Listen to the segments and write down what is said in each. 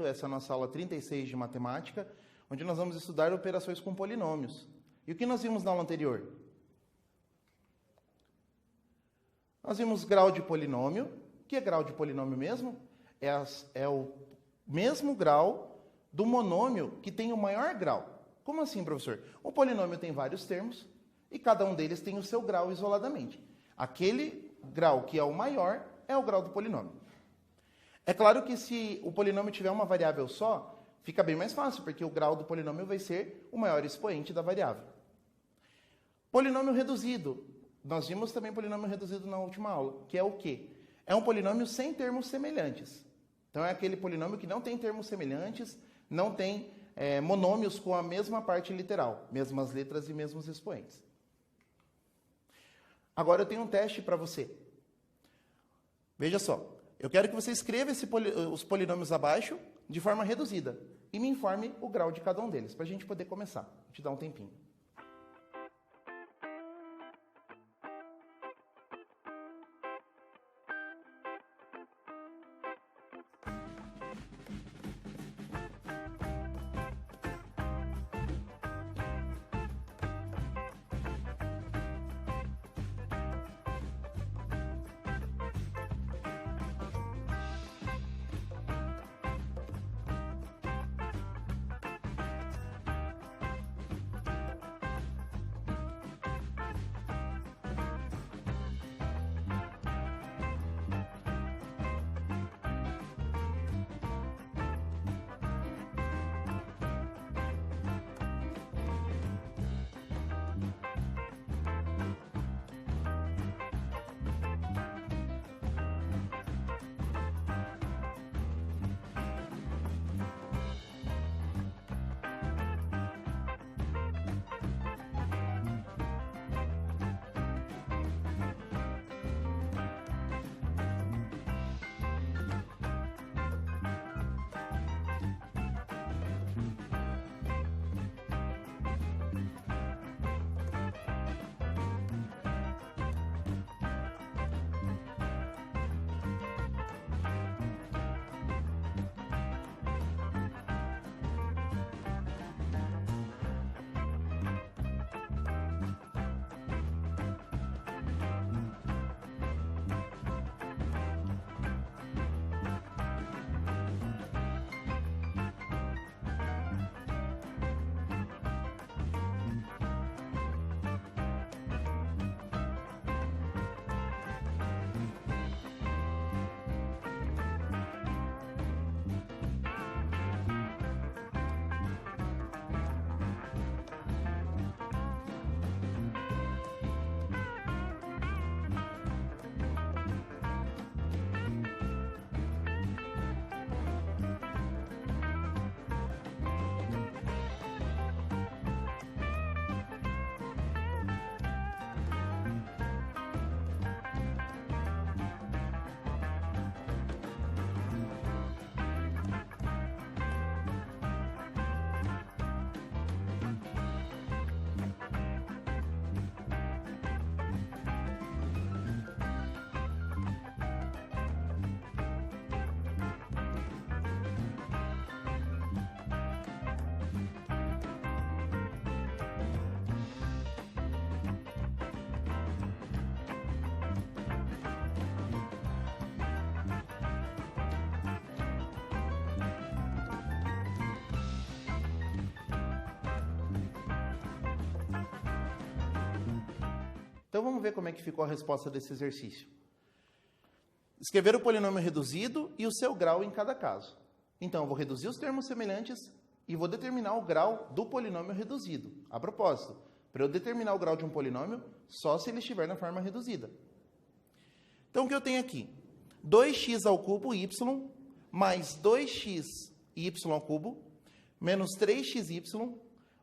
essa é a nossa aula 36 de matemática, onde nós vamos estudar operações com polinômios. E o que nós vimos na aula anterior? Nós vimos grau de polinômio. O que é grau de polinômio mesmo? É o mesmo grau do monômio que tem o maior grau. Como assim, professor? O polinômio tem vários termos e cada um deles tem o seu grau isoladamente. Aquele grau que é o maior é o grau do polinômio. É claro que se o polinômio tiver uma variável só, fica bem mais fácil, porque o grau do polinômio vai ser o maior expoente da variável. Polinômio reduzido. Nós vimos também polinômio reduzido na última aula, que é o quê? É um polinômio sem termos semelhantes. Então, é aquele polinômio que não tem termos semelhantes, não tem monômios com a mesma parte literal, mesmas letras e mesmos expoentes. Agora, eu tenho um teste para você. Veja só, eu quero que você escreva os polinômios abaixo de forma reduzida e me informe o grau de cada um deles, para a gente poder começar. Vou te dar um tempinho. Então, vamos ver como é que ficou a resposta desse exercício. Escrever o polinômio reduzido e o seu grau em cada caso. Então, eu vou reduzir os termos semelhantes e vou determinar o grau do polinômio reduzido. A propósito, para eu determinar o grau de um polinômio, só se ele estiver na forma reduzida. Então, o que eu tenho aqui? 2x ao cubo y mais 2x y ao cubo menos 3xy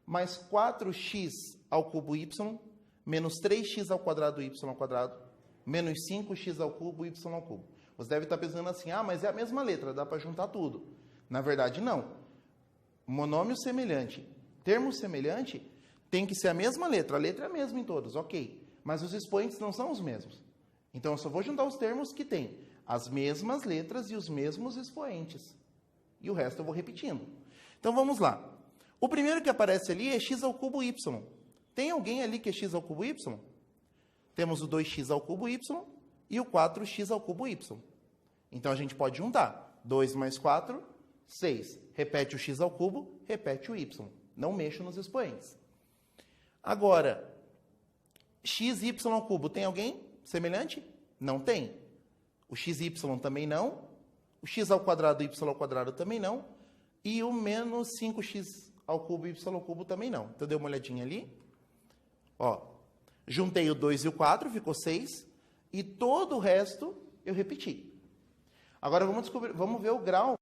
mais 4x ao cubo y menos 3x ao quadrado y ao quadrado, menos 5x ao cubo y ao cubo. Você deve estar pensando assim, mas é a mesma letra, dá para juntar tudo. Na verdade, não. Monômio semelhante, termo semelhante, tem que ser a mesma letra. A letra é a mesma em todos, ok. Mas os expoentes não são os mesmos. Então, eu só vou juntar os termos que têm as mesmas letras e os mesmos expoentes. E o resto eu vou repetindo. Então, vamos lá. O primeiro que aparece ali é x ao cubo y. Tem alguém ali que é x ao cubo y? Temos o 2x ao cubo y e o 4x ao cubo y. Então, a gente pode juntar. 2 mais 4, 6. Repete o x ao cubo, repete o y. Não mexo nos expoentes. Agora, x e y ao cubo, tem alguém semelhante? Não tem. O x e y também não. O x ao quadrado e y ao quadrado também não. E o menos 5x ao cubo e y ao cubo também não. Então, dê uma olhadinha ali. Ó, juntei o 2 e o 4, ficou 6. E todo o resto eu repeti. Agora, vamos ver o grau.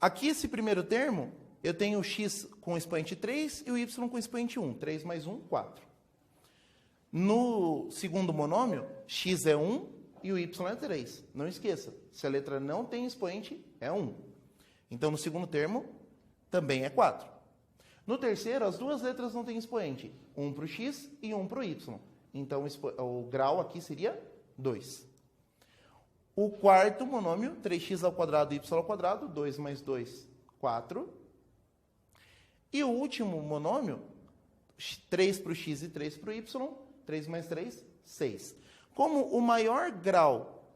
Aqui, esse primeiro termo, eu tenho o x com expoente 3 e o y com expoente 1. 3 mais 1, 4. No segundo monômio, x é 1 e o y é 3. Não esqueça, se a letra não tem expoente, é 1. Então, no segundo termo, também é 4. No terceiro, as duas letras não têm expoente. 1 para o x e 1 para o y. Então, o grau aqui seria 2. O quarto monômio, 3x ao quadrado e y ao quadrado, 2 mais 2, 4. E o último monômio, 3 para o x e 3 para o y, 3 mais 3, 6. Como o maior grau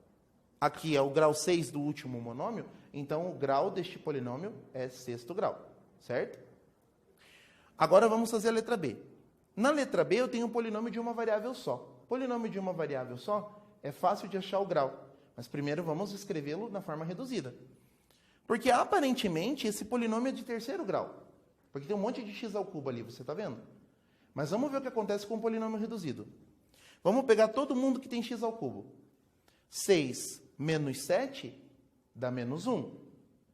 aqui é o grau 6 do último monômio, então o grau deste polinômio é sexto grau, certo? Agora vamos fazer a letra B. Na letra B eu tenho um polinômio de uma variável só. Polinômio de uma variável só é fácil de achar o grau, mas primeiro vamos escrevê-lo na forma reduzida. Porque aparentemente esse polinômio é de terceiro grau, porque tem um monte de x ao cubo ali, você está vendo? Mas vamos ver o que acontece com o polinômio reduzido. Vamos pegar todo mundo que tem x ao cubo. 6 menos 7 dá menos 1.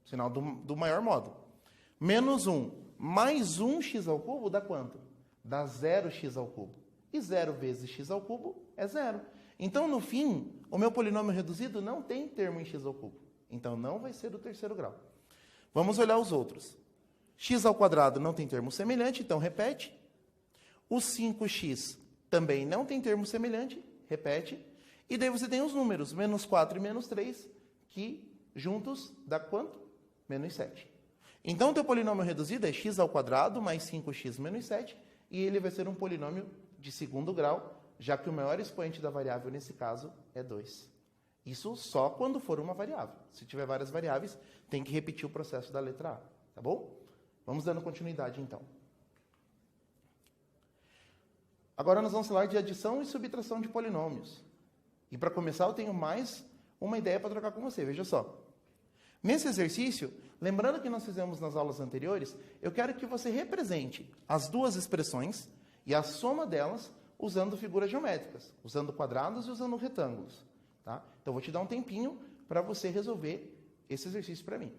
Sinal do maior modo. Menos 1 mais 1x ao cubo dá quanto? Dá 0x ao cubo. E 0 vezes x ao cubo é 0. Então, no fim, o meu polinômio reduzido não tem termo em x ao cubo. Então, não vai ser do terceiro grau. Vamos olhar os outros. X ao quadrado não tem termo semelhante, então repete. O 5x também não tem termo semelhante, repete. E daí você tem os números, menos 4 e menos 3, que juntos dá quanto? Menos 7. Então, o teu polinômio reduzido é x ao quadrado mais 5x menos 7, e ele vai ser um polinômio de segundo grau, já que o maior expoente da variável, nesse caso, é 2. Isso só quando for uma variável. Se tiver várias variáveis, tem que repetir o processo da letra A, tá bom? Vamos dando continuidade, então. Agora nós vamos falar de adição e subtração de polinômios. E para começar, eu tenho mais uma ideia para trocar com você, veja só. Nesse exercício, lembrando que nós fizemos nas aulas anteriores, eu quero que você represente as duas expressões e a soma delas usando figuras geométricas, usando quadrados e usando retângulos. Tá? Então, eu vou te dar um tempinho para você resolver esse exercício para mim.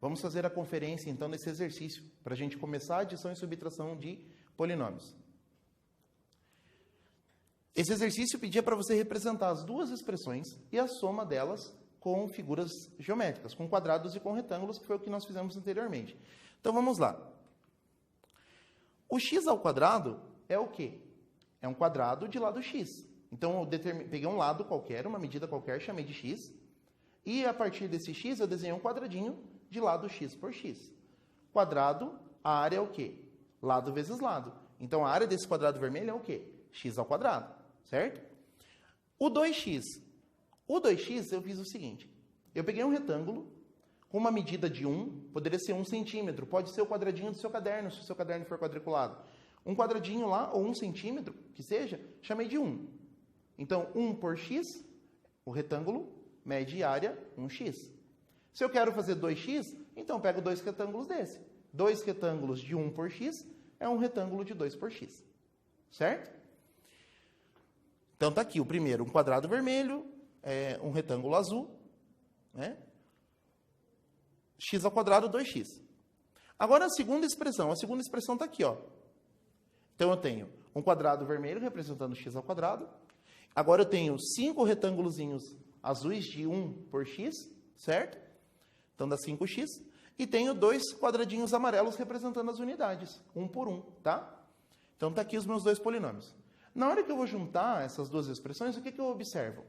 Vamos fazer a conferência, então, desse exercício, para a gente começar a adição e subtração de polinômios. Esse exercício pedia para você representar as duas expressões e a soma delas com figuras geométricas, com quadrados e com retângulos, que foi o que nós fizemos anteriormente. Então, vamos lá. O x ao quadrado é o quê? É um quadrado de lado x. Então, eu peguei um lado qualquer, uma medida qualquer, chamei de x, e a partir desse x eu desenhei um quadradinho de lado x por x. Quadrado, a área é o quê? Lado vezes lado. Então, a área desse quadrado vermelho é o quê? X ao quadrado, certo? O 2x. O 2x eu fiz o seguinte. Eu peguei um retângulo com uma medida de 1, poderia ser 1 centímetro, pode ser o quadradinho do seu caderno, se o seu caderno for quadriculado. Um quadradinho lá, ou 1 centímetro, que seja, chamei de 1. Então, 1 por x, o retângulo, mede área 1x. Se eu quero fazer 2x, então pego 2 retângulos desse. 2 retângulos de 1 por x é um retângulo de 2 por x. Certo? Então, está aqui o primeiro, um quadrado vermelho, um retângulo azul, né? X ao quadrado, 2x. Agora, a segunda expressão está aqui, ó. Então, eu tenho um quadrado vermelho representando x ao quadrado. Agora, eu tenho 5 retângulozinhos azuis de 1 por x, certo? Então, dá 5x. E tenho 2 quadradinhos amarelos representando as unidades, 1 por 1, tá? Então, está aqui os meus 2 polinômios. Na hora que eu vou juntar essas duas expressões, o que eu observo?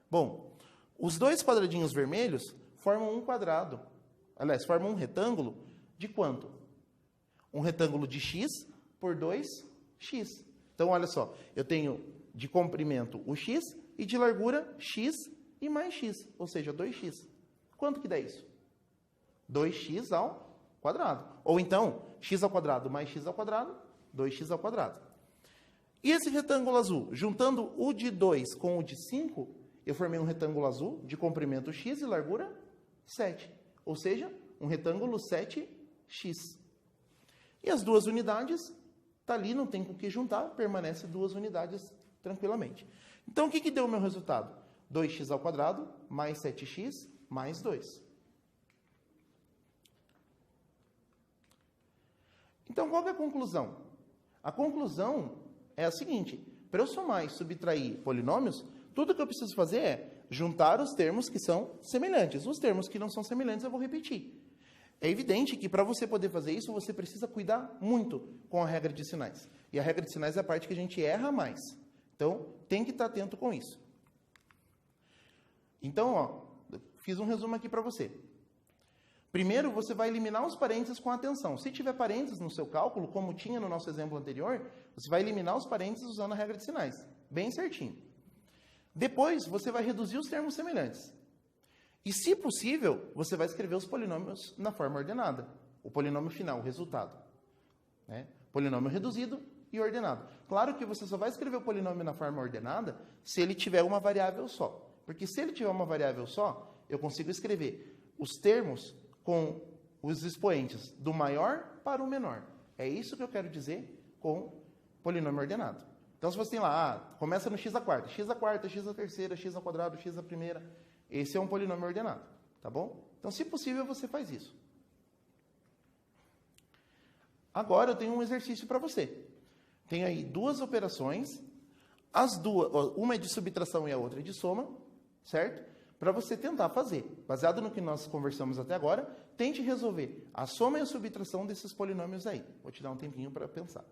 Bom, os 2 quadradinhos vermelhos formam um quadrado. Aliás, formam um retângulo de quanto? Um retângulo de x por 2x. Então, olha só, eu tenho de comprimento o x e de largura x e mais x, ou seja, 2x. Quanto que dá isso? 2x ao quadrado. Ou então, x ao quadrado mais x ao quadrado, 2x ao quadrado. E esse retângulo azul? Juntando o de 2 com o de 5, eu formei um retângulo azul de comprimento x e largura 7. Ou seja, um retângulo 7x. E as duas unidades, está ali, não tem com o que juntar, permanece 2 unidades tranquilamente. Então, o que deu o meu resultado? 2x ao quadrado mais 7x mais 2. Então, qual que é a conclusão? A conclusão é a seguinte: para eu somar e subtrair polinômios, tudo que eu preciso fazer é juntar os termos que são semelhantes. Os termos que não são semelhantes eu vou repetir. É evidente que para você poder fazer isso, você precisa cuidar muito com a regra de sinais. E a regra de sinais é a parte que a gente erra mais. Então, tem que estar atento com isso. Então, ó, fiz um resumo aqui para você. Primeiro, você vai eliminar os parênteses com atenção. Se tiver parênteses no seu cálculo, como tinha no nosso exemplo anterior, você vai eliminar os parênteses usando a regra de sinais. Bem certinho. Depois, você vai reduzir os termos semelhantes. E, se possível, você vai escrever os polinômios na forma ordenada. O polinômio final, o resultado. Né? Polinômio reduzido e ordenado. Claro que você só vai escrever o polinômio na forma ordenada se ele tiver uma variável só. Porque se ele tiver uma variável só, eu consigo escrever os termos com os expoentes do maior para o menor. É isso que eu quero dizer com polinômio ordenado. Então, se você tem lá, começa no x à quarta, x à terceira, x ao quadrado, x à primeira, esse é um polinômio ordenado, tá bom? Então, se possível, você faz isso. Agora, eu tenho um exercício para você. Tenho aí 2 operações, as duas, uma é de subtração e a outra é de soma, certo? Para você tentar fazer. Baseado no que nós conversamos até agora, tente resolver a soma e a subtração desses polinômios aí. Vou te dar um tempinho para pensar.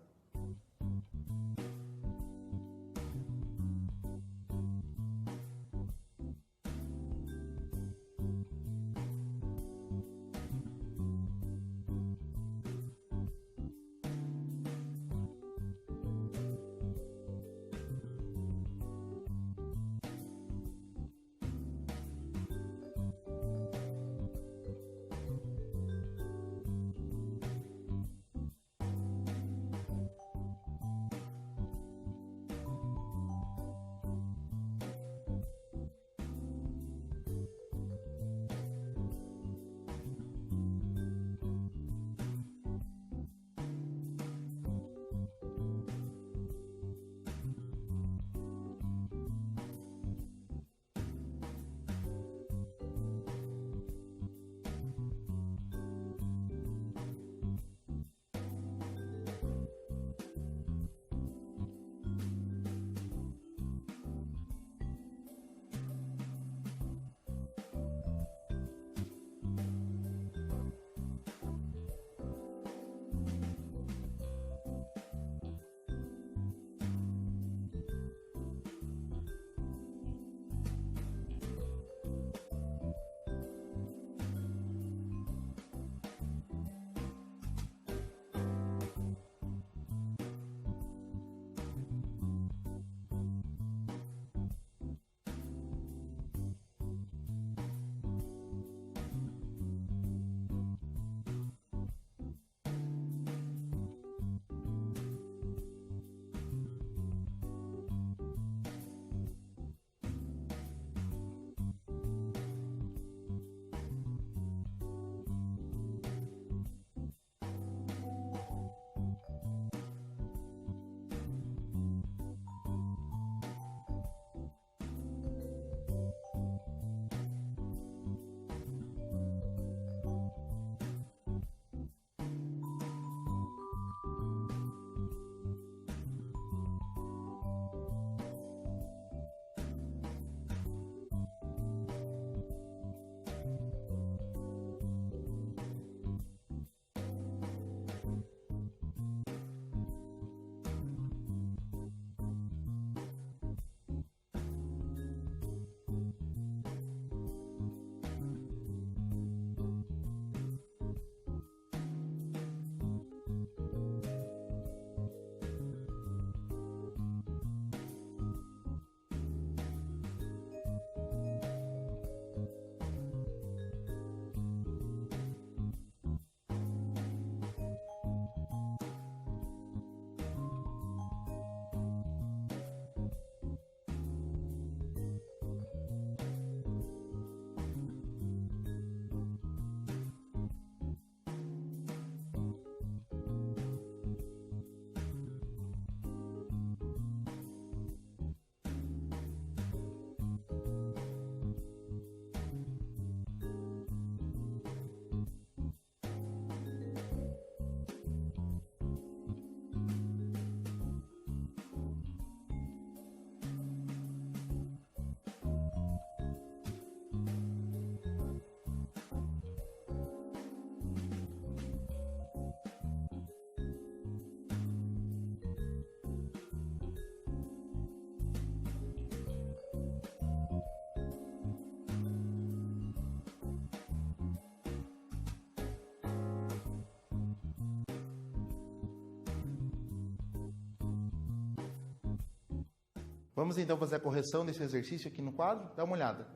Vamos então fazer a correção desse exercício aqui no quadro? Dá uma olhada.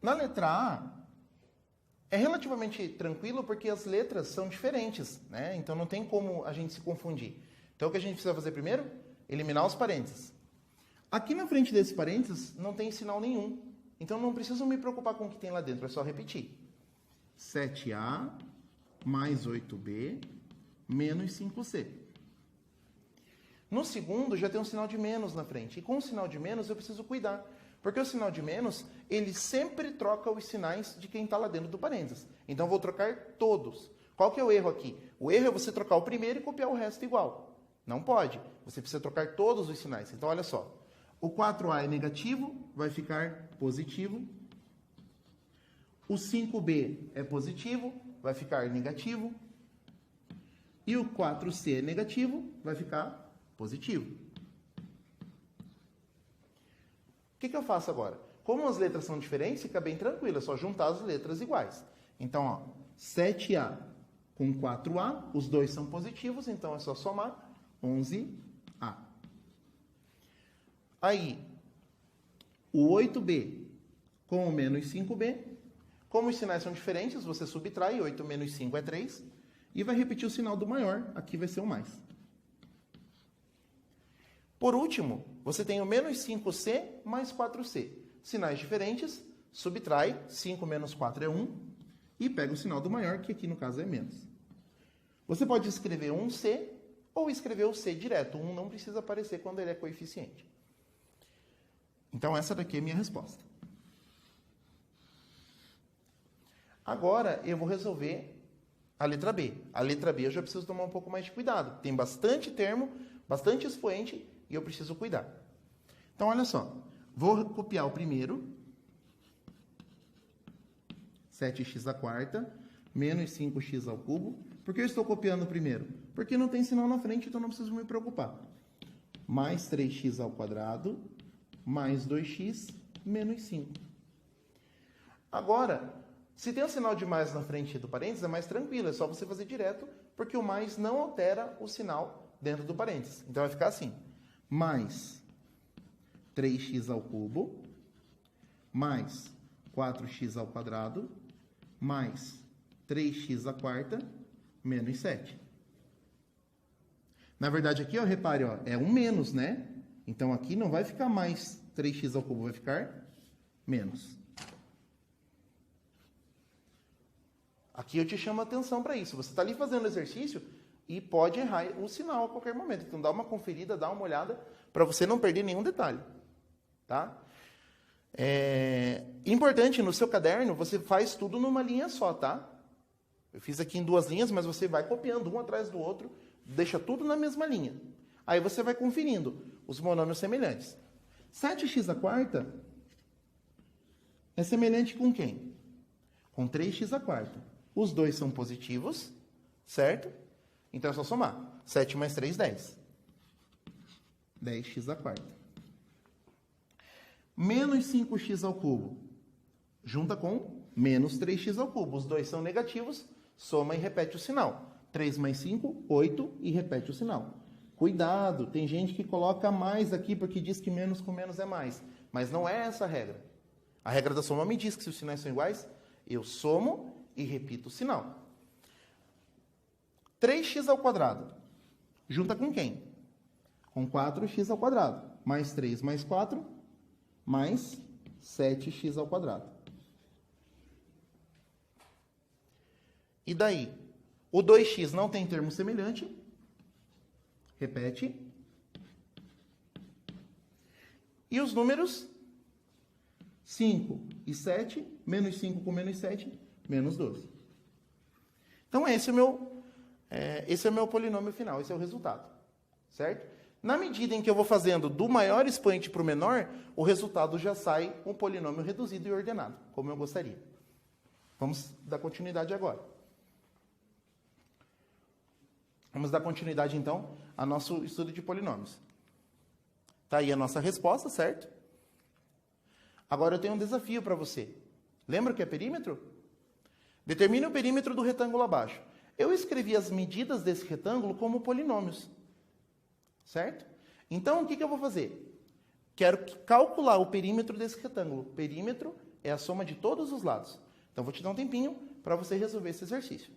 Na letra A, é relativamente tranquilo porque as letras são diferentes, né? Então não tem como a gente se confundir. Então o que a gente precisa fazer primeiro? Eliminar os parênteses. Aqui na frente desses parênteses não tem sinal nenhum. Então não preciso me preocupar com o que tem lá dentro, é só repetir. 7A mais 8B menos 5C. No segundo já tem um sinal de menos na frente. E com o sinal de menos eu preciso cuidar. Porque o sinal de menos, ele sempre troca os sinais de quem está lá dentro do parênteses. Então eu vou trocar todos. Qual que é o erro aqui? O erro é você trocar o primeiro e copiar o resto igual. Não pode. Você precisa trocar todos os sinais. Então olha só. O 4A é negativo, vai ficar positivo. O 5B é positivo, vai ficar negativo. E o 4C é negativo, vai ficar positivo. O que eu faço agora? Como as letras são diferentes, fica bem tranquilo, é só juntar as letras iguais. Então, ó, 7A com 4A, os dois são positivos, então é só somar 11A. Aí, o 8B com o menos 5B, como os sinais são diferentes, você subtrai, 8 menos 5 é 3, e vai repetir o sinal do maior, aqui vai ser o mais. Por último, você tem o menos 5C mais 4C. Sinais diferentes, subtrai, 5 menos 4 é 1, e pega o sinal do maior, que aqui no caso é menos. Você pode escrever 1C ou escrever o C direto. 1 não precisa aparecer quando ele é coeficiente. Então, essa daqui é a minha resposta. Agora, eu vou resolver a letra B. A letra B eu já preciso tomar um pouco mais de cuidado. Tem bastante termo, bastante expoente, e eu preciso cuidar. Então, olha só. Vou copiar o primeiro. 7x à quarta, menos 5x ao cubo. Por que eu estou copiando o primeiro? Porque não tem sinal na frente, então não preciso me preocupar. Mais 3x ao quadrado, mais 2x, menos 5. Agora, se tem um sinal de mais na frente do parênteses, é mais tranquilo. É só você fazer direto, porque o mais não altera o sinal dentro do parênteses. Então, vai ficar assim. Mais 3x ao cubo, mais 4x ao quadrado, mais 3x à quarta, menos 7. Na verdade, aqui, ó, repare, ó, é um menos, né? Então, aqui não vai ficar mais 3x ao cubo, vai ficar menos. Aqui eu te chamo a atenção para isso. Você está ali fazendo o exercício e pode errar o sinal a qualquer momento. Então, dá uma conferida, dá uma olhada, para você não perder nenhum detalhe. Tá? Importante, no seu caderno, você faz tudo numa linha só, tá? Eu fiz aqui em 2 linhas, mas você vai copiando um atrás do outro, deixa tudo na mesma linha. Aí você vai conferindo os monômios semelhantes. 7x à quarta é semelhante com quem? Com 3x à quarta. Os dois são positivos, certo? Então é só somar. 7 mais 3, 10. 10x à quarta. Menos 5x ao cubo. Junta com menos 3x ao cubo. Os dois são negativos, soma e repete o sinal. 3 mais 5, 8 e repete o sinal. Cuidado, tem gente que coloca mais aqui porque diz que menos com menos é mais. Mas não é essa a regra. A regra da soma me diz que se os sinais são iguais, eu somo e repito o sinal. 3x ao quadrado. Junta com quem? Com 4x ao quadrado. Mais 3 mais 4, mais 7x ao quadrado. E daí? O 2x não tem termo semelhante. Repete. E os números? 5 e 7, menos 5 com menos 7, menos 12. Então, esse é o meu polinômio final, esse é o resultado. Certo? Na medida em que eu vou fazendo do maior expoente para o menor, o resultado já sai um polinômio reduzido e ordenado, como eu gostaria. Vamos dar continuidade agora. Vamos dar continuidade, então, ao nosso estudo de polinômios. Está aí a nossa resposta, certo? Agora eu tenho um desafio para você. Lembra o que é perímetro? Determine o perímetro do retângulo abaixo. Eu escrevi as medidas desse retângulo como polinômios. Certo? Então, o que eu vou fazer? Quero calcular o perímetro desse retângulo. O perímetro é a soma de todos os lados. Então, vou te dar um tempinho para você resolver esse exercício.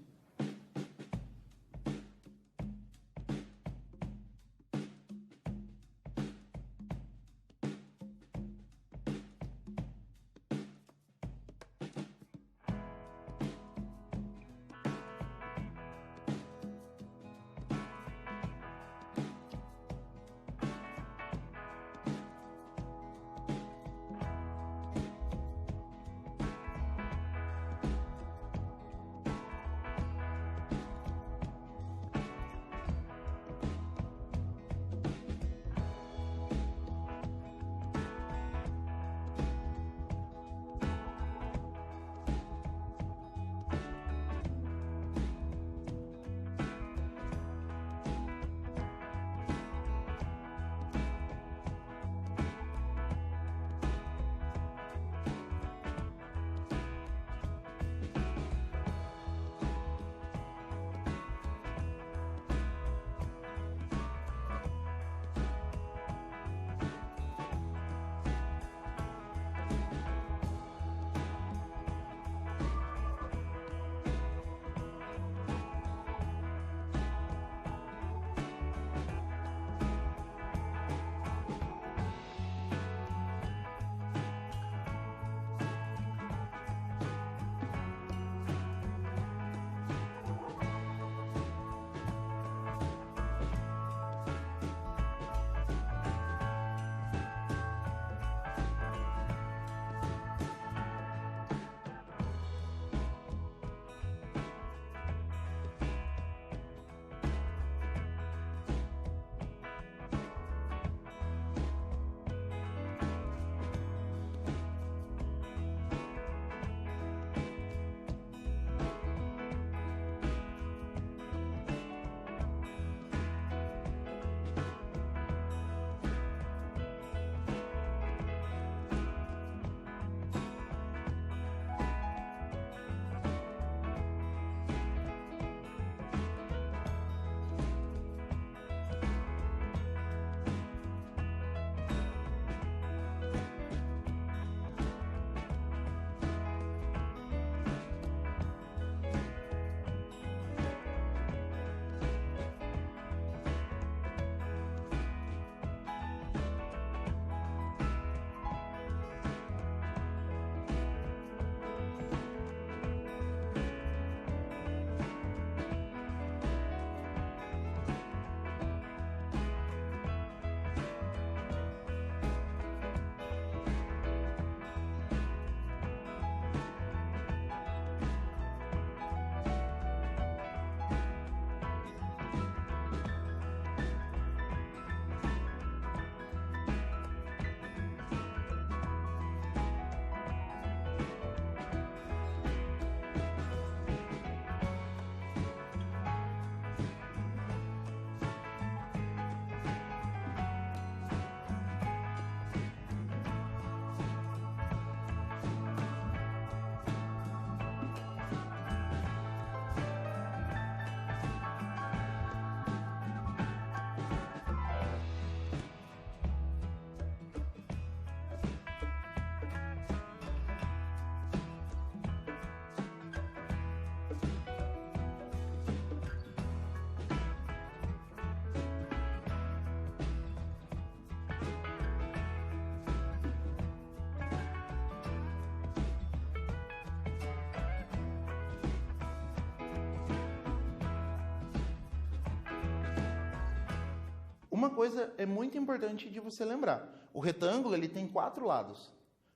Uma coisa é muito importante de você lembrar. O retângulo ele tem 4 lados.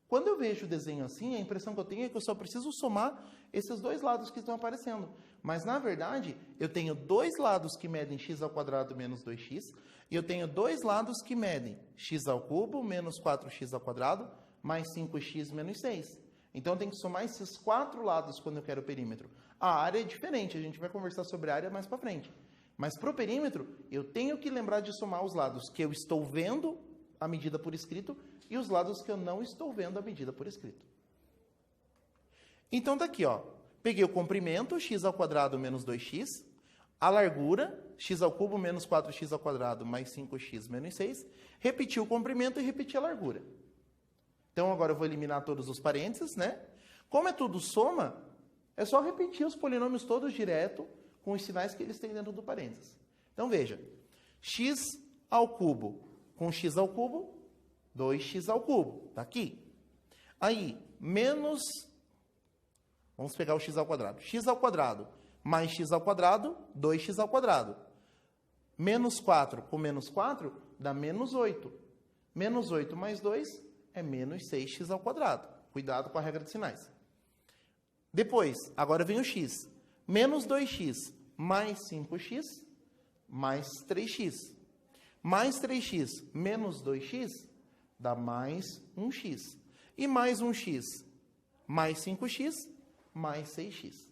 Quando eu vejo o desenho assim, a impressão que eu tenho é que eu só preciso somar esses 2 lados que estão aparecendo. Mas, na verdade, eu tenho 2 lados que medem x² menos 2x, e eu tenho 2 lados que medem x³ menos 4x² mais 5x menos 6. Então, eu tenho que somar esses 4 lados quando eu quero o perímetro. A área é diferente, a gente vai conversar sobre a área mais para frente. Mas, para o perímetro, eu tenho que lembrar de somar os lados que eu estou vendo a medida por escrito e os lados que eu não estou vendo a medida por escrito. Então, tá aqui, ó. Peguei o comprimento, x² menos 2x. a largura, x ao cubo menos 4x ao quadrado mais 5x menos 6, repetir o comprimento e repetir a largura. Então, agora eu vou eliminar todos os parênteses, né? Como é tudo soma, é só repetir os polinômios todos direto com os sinais que eles têm dentro do parênteses. Então, veja, x ao cubo com x ao cubo, 2x ao cubo, tá aqui. Aí, menos, vamos pegar o x ao quadrado. X ao quadrado mais x ao quadrado, 2x ao quadrado. Menos 4 com menos 4 dá menos 8. Menos 8 mais 2 é menos 6x ao quadrado. Cuidado com a regra de sinais. Depois, agora vem o x. Menos 2x mais 5x mais 3x. Mais 3x menos 2x dá mais 1x. E mais 1x mais 5x mais 6x.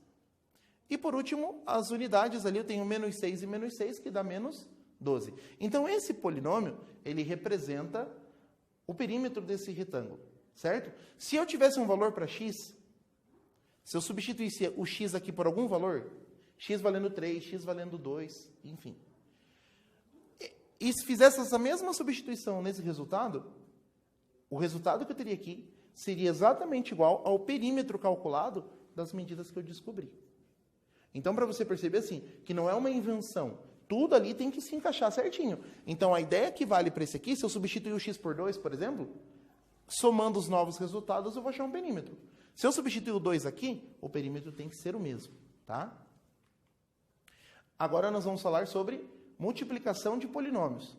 E por último, as unidades ali eu tenho menos 6 e menos 6, que dá menos 12. Então, esse polinômio, ele representa o perímetro desse retângulo, certo? Se eu tivesse um valor para x, se eu substituísse o x aqui por algum valor, x valendo 3, x valendo 2, enfim. E se fizesse essa mesma substituição nesse resultado, o resultado que eu teria aqui seria exatamente igual ao perímetro calculado das medidas que eu descobri. Então, para você perceber assim, que não é uma invenção, tudo ali tem que se encaixar certinho. Então, a ideia que vale para esse aqui, se eu substituir o x por 2, por exemplo, somando os novos resultados, eu vou achar um perímetro. Se eu substituir o 2 aqui, o perímetro tem que ser o mesmo, tá? Agora nós vamos falar sobre multiplicação de polinômios.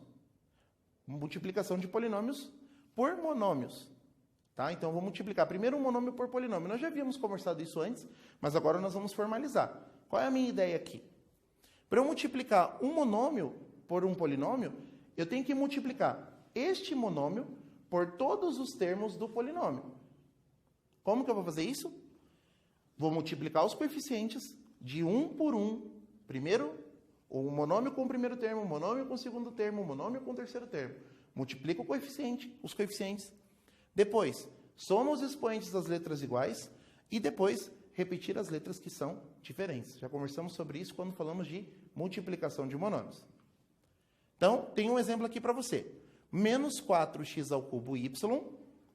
Multiplicação de polinômios por monômios. Tá? Então, eu vou multiplicar primeiro um monômio por polinômio. Nós já havíamos conversado isso antes, mas agora nós vamos formalizar. Qual é a minha ideia aqui? Para eu multiplicar um monômio por um polinômio, eu tenho que multiplicar este monômio por todos os termos do polinômio. Como que eu vou fazer isso? Vou multiplicar os coeficientes de 1 por 1. Primeiro, o monômio com o primeiro termo, o monômio com o segundo termo, o monômio com o terceiro termo. Multiplico os coeficientes. Depois, soma os expoentes das letras iguais e depois repetir as letras que são diferentes. Já conversamos sobre isso quando falamos de multiplicação de monômios. Então, tem um exemplo aqui para você. Menos 4x ao cubo y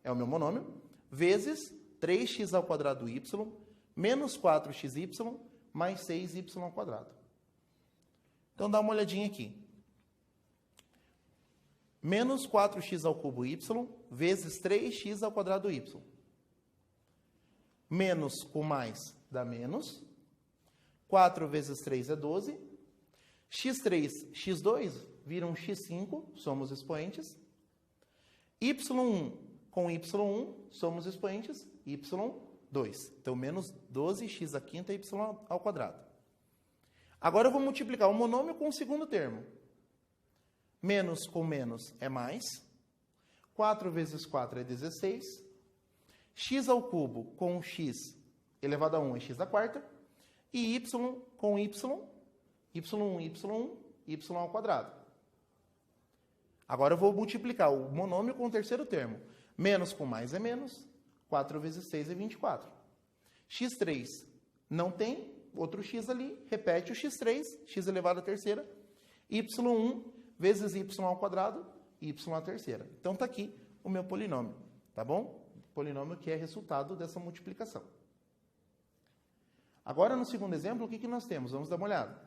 é o meu monômio, vezes 3x ao quadrado y, menos 4xy, mais 6y ao quadrado. Então, dá uma olhadinha aqui. Menos 4x ao cubo y, vezes 3x ao quadrado y. Menos com mais dá menos. 4 vezes 3 é 12. x3, x2 viram x5, somos expoentes. y1 com y1 somos expoentes, y2. Então, menos 12x à quinta, y ao quadrado. Agora eu vou multiplicar o monômio com o segundo termo. Menos com menos é mais. 4 vezes 4 é 16. X ao cubo com x elevado a 1 é x à quarta. E y com y, y1, y1, y ao quadrado. Agora eu vou multiplicar o monômio com o terceiro termo. Menos com mais é menos. 4 vezes 6 é 24. x3 não tem outro x ali. Repete o x3, x elevado à terceira. y1 vezes y ao quadrado, y à terceira. Então, está aqui o meu polinômio, tá bom? Polinômio que é resultado dessa multiplicação. Agora, no segundo exemplo, o que nós temos? Vamos dar uma olhada.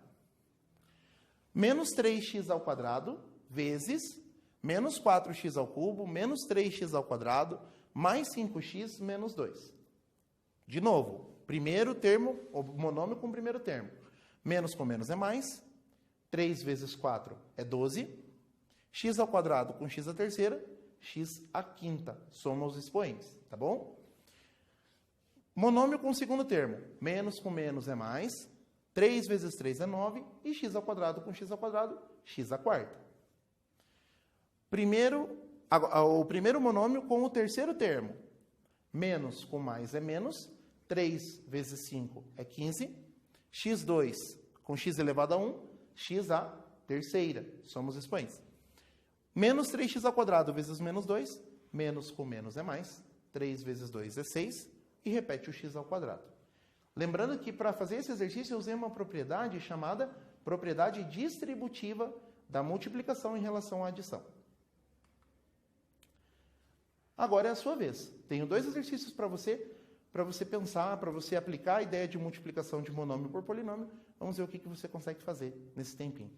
Menos 3x ao quadrado vezes menos 4x ao cubo, menos 3x ao quadrado, mais 5x menos 2. De novo, primeiro termo, o monômio com o primeiro termo. Menos com menos é mais. 3 vezes 4 é 12. X ao quadrado com x à terceira, x à quinta. Soma os expoentes, tá bom? Monômio com o segundo termo. Menos com menos é mais. 3 vezes 3 é 9. E x ao quadrado com x ao quadrado, x à quarta. O primeiro monômio com o terceiro termo. Menos com mais é menos. 3 vezes 5 é 15. x2 com x elevado a 1. X à terceira. Somos expoentes. Menos 3x ao quadrado vezes menos 2. Menos com menos é mais. 3 vezes 2 é 6. E repete o x ao quadrado. Lembrando que para fazer esse exercício eu usei uma propriedade chamada propriedade distributiva da multiplicação em relação à adição. Agora é a sua vez. Tenho 2 exercícios para você pensar, para você aplicar a ideia de multiplicação de monômio por polinômio. Vamos ver o que você consegue fazer nesse tempinho.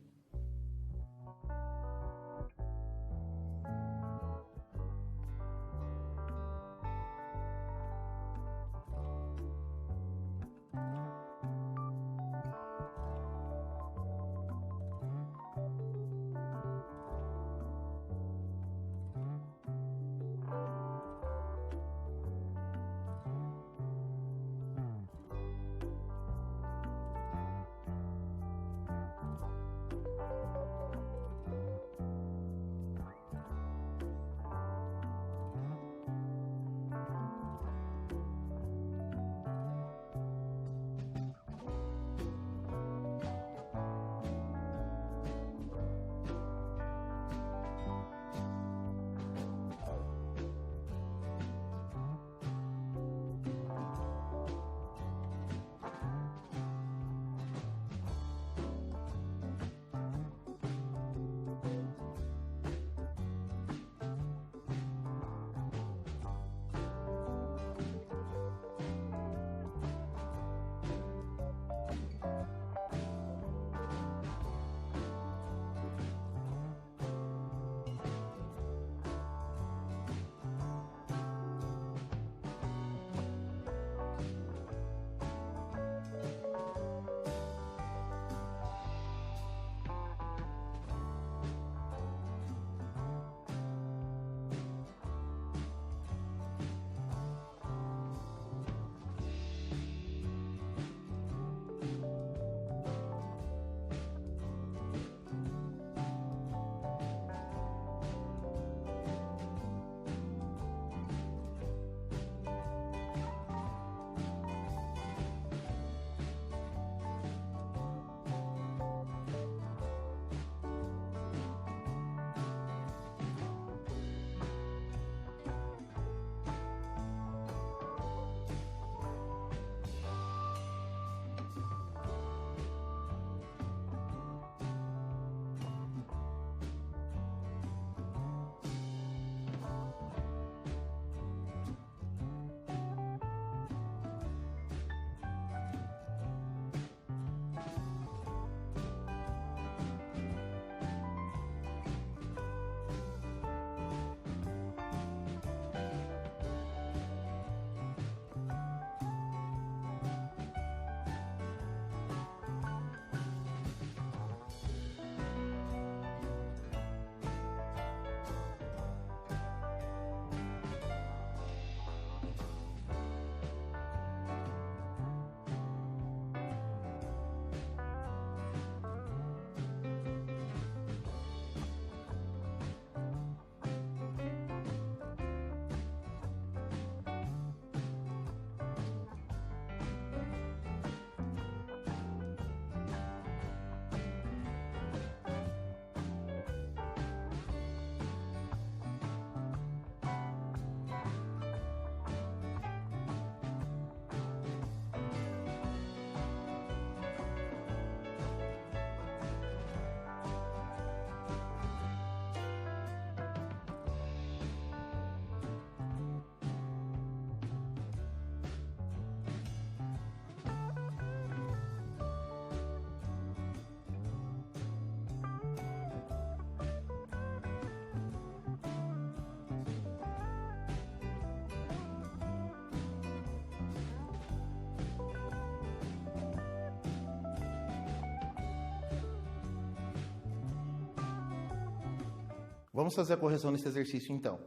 Vamos fazer a correção nesse exercício, então.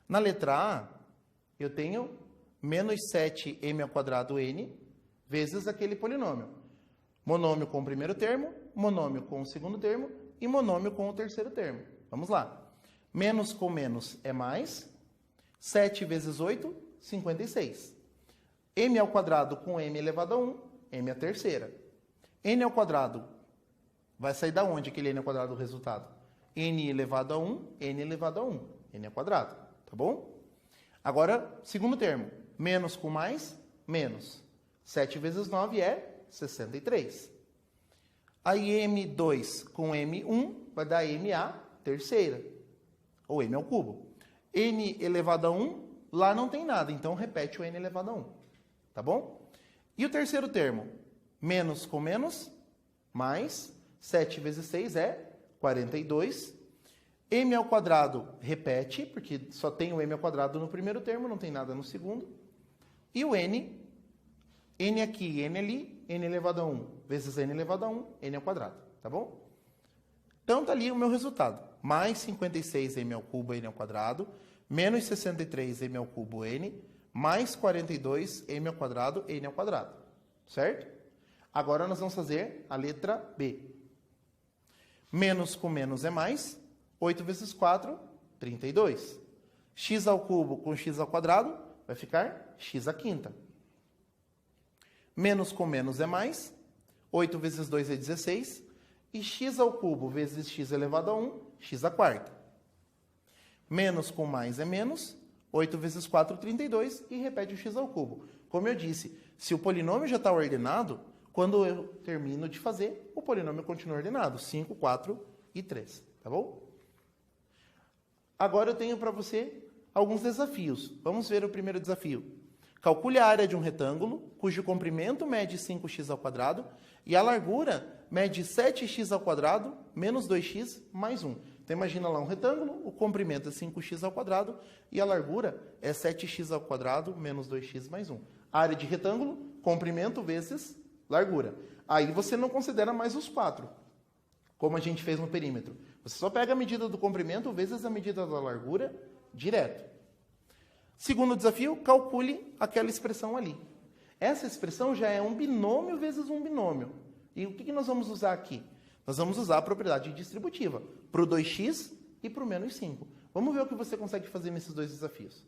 Na letra A, eu tenho menos 7m ao quadrado n vezes aquele polinômio. Monômio com o primeiro termo, monômio com o segundo termo e monômio com o terceiro termo. Vamos lá. Menos com menos é mais. 7 vezes 8, 56. M ao quadrado com m elevado a 1, m a terceira. N ao quadrado, vai sair da onde aquele n ao quadrado do resultado? N elevado a 1, n elevado a 1, n ao quadrado, tá bom? Agora, segundo termo, menos com mais, menos. 7 vezes 9 é 63. Aí M2 com M1 vai dar MA terceira, ou M ao cubo. N elevado a 1, lá não tem nada, então repete o N elevado a 1, tá bom? E o terceiro termo? Menos com menos, mais 7 vezes 6 é 42. M ao quadrado repete, porque só tem o M ao quadrado no primeiro termo, não tem nada no segundo. E o N, N aqui, N ali, N elevado a 1 vezes N elevado a 1, N ao quadrado, tá bom? Então tá ali o meu resultado. Mais 56M ao cubo, N ao quadrado, menos 63M ao cubo, N, mais 42M ao quadrado, N ao quadrado, certo? Agora nós vamos fazer a letra B. Menos com menos é mais, 8 vezes 4, 32. X ao cubo com x ao quadrado vai ficar x à quinta. Menos com menos é mais, 8 vezes 2 é 16. E x ao cubo vezes x elevado a 1, x à quarta. Menos com mais é menos, 8 vezes 4, 32, e repete o x ao cubo. Como eu disse, se o polinômio já está ordenado, quando eu termino de fazer, o polinômio continua ordenado, 5, 4 e 3, tá bom? Agora eu tenho para você alguns desafios. Vamos ver o primeiro desafio. Calcule a área de um retângulo, cujo comprimento mede 5x ao quadrado e a largura mede 7x ao quadrado menos 2x mais 1. Então, imagina lá um retângulo, o comprimento é 5x ao quadrado e a largura é 7x ao quadrado menos 2x mais 1. Área de retângulo, comprimento vezes largura. Aí você não considera mais os 4, como a gente fez no perímetro. Você só pega a medida do comprimento vezes a medida da largura direto. Segundo desafio, calcule aquela expressão ali. Essa expressão já é um binômio vezes um binômio. E o que nós vamos usar aqui? Nós vamos usar a propriedade distributiva para o 2x e para o menos 5. Vamos ver o que você consegue fazer nesses dois desafios.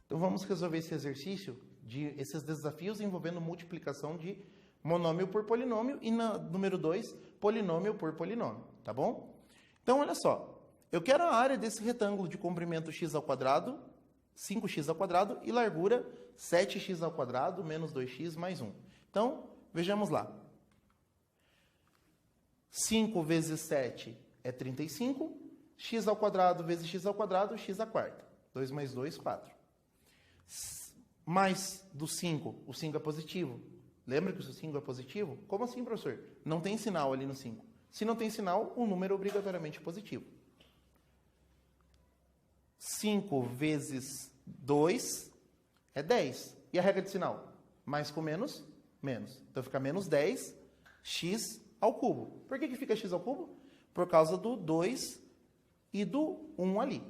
Então, vamos resolver esse exercício, esses desafios envolvendo multiplicação de monômio por polinômio e, número 2, polinômio por polinômio, tá bom? Então, olha só. Eu quero a área desse retângulo de comprimento x ao quadrado, 5x ao quadrado, e largura 7x ao quadrado menos 2x mais 1. Então, vejamos lá. 5 vezes 7 é 35. X ao quadrado vezes x ao quadrado, x à quarta. 2 mais 2, 4. Mais do 5, o 5 é positivo. Lembra que o 5 é positivo? Como assim, professor? Não tem sinal ali no 5. Se não tem sinal, o número é obrigatoriamente positivo. 5 vezes 2 é 10. E a regra de sinal? Mais com menos, menos. Então, fica menos 10, x ao cubo. Por que fica x ao cubo? Por causa do 2 e do 1 ali.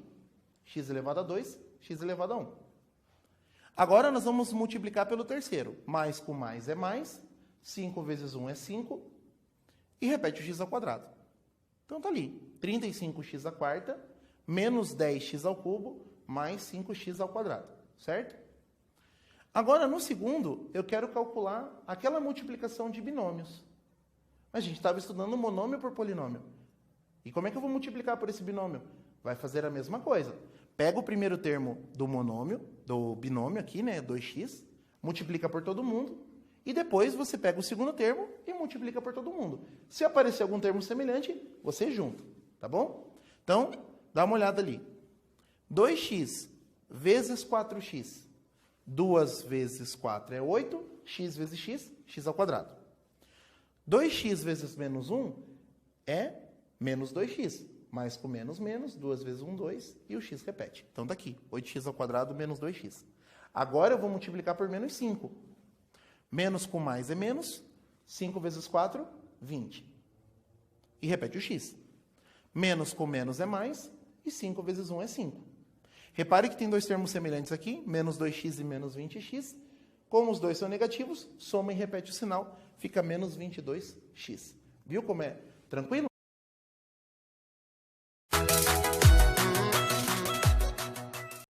X elevado a 2, x elevado a 1. Agora, nós vamos multiplicar pelo terceiro. Mais com mais é mais. 5 vezes 1 é 5. E repete o x ao quadrado. Então, está ali. 35x à quarta menos 10x ao cubo, mais 5x ao quadrado, certo? Agora, no segundo, eu quero calcular aquela multiplicação de binômios. A gente estava estudando monômio por polinômio. E como é que eu vou multiplicar por esse binômio? Vai fazer a mesma coisa. Pega o primeiro termo do monômio, do binômio aqui, né, 2x, multiplica por todo mundo, e depois você pega o segundo termo e multiplica por todo mundo. Se aparecer algum termo semelhante, você junta, tá bom? Então, dá uma olhada ali. 2x vezes 4x. 2 vezes 4 é 8. X vezes x, x ao quadrado. 2x vezes menos 1 é menos 2x. Mais com menos, menos. 2 vezes 1, 2. E o x repete. Então, está aqui. 8x ao quadrado menos 2x. Agora, eu vou multiplicar por menos 5. Menos com mais é menos. 5 vezes 4, 20. E repete o x. Menos com menos é mais. E 5 vezes 1 é 5. Repare que tem dois termos semelhantes aqui, menos 2x e menos 20x. Como os dois são negativos, soma e repete o sinal, fica menos 22x. Viu como é tranquilo?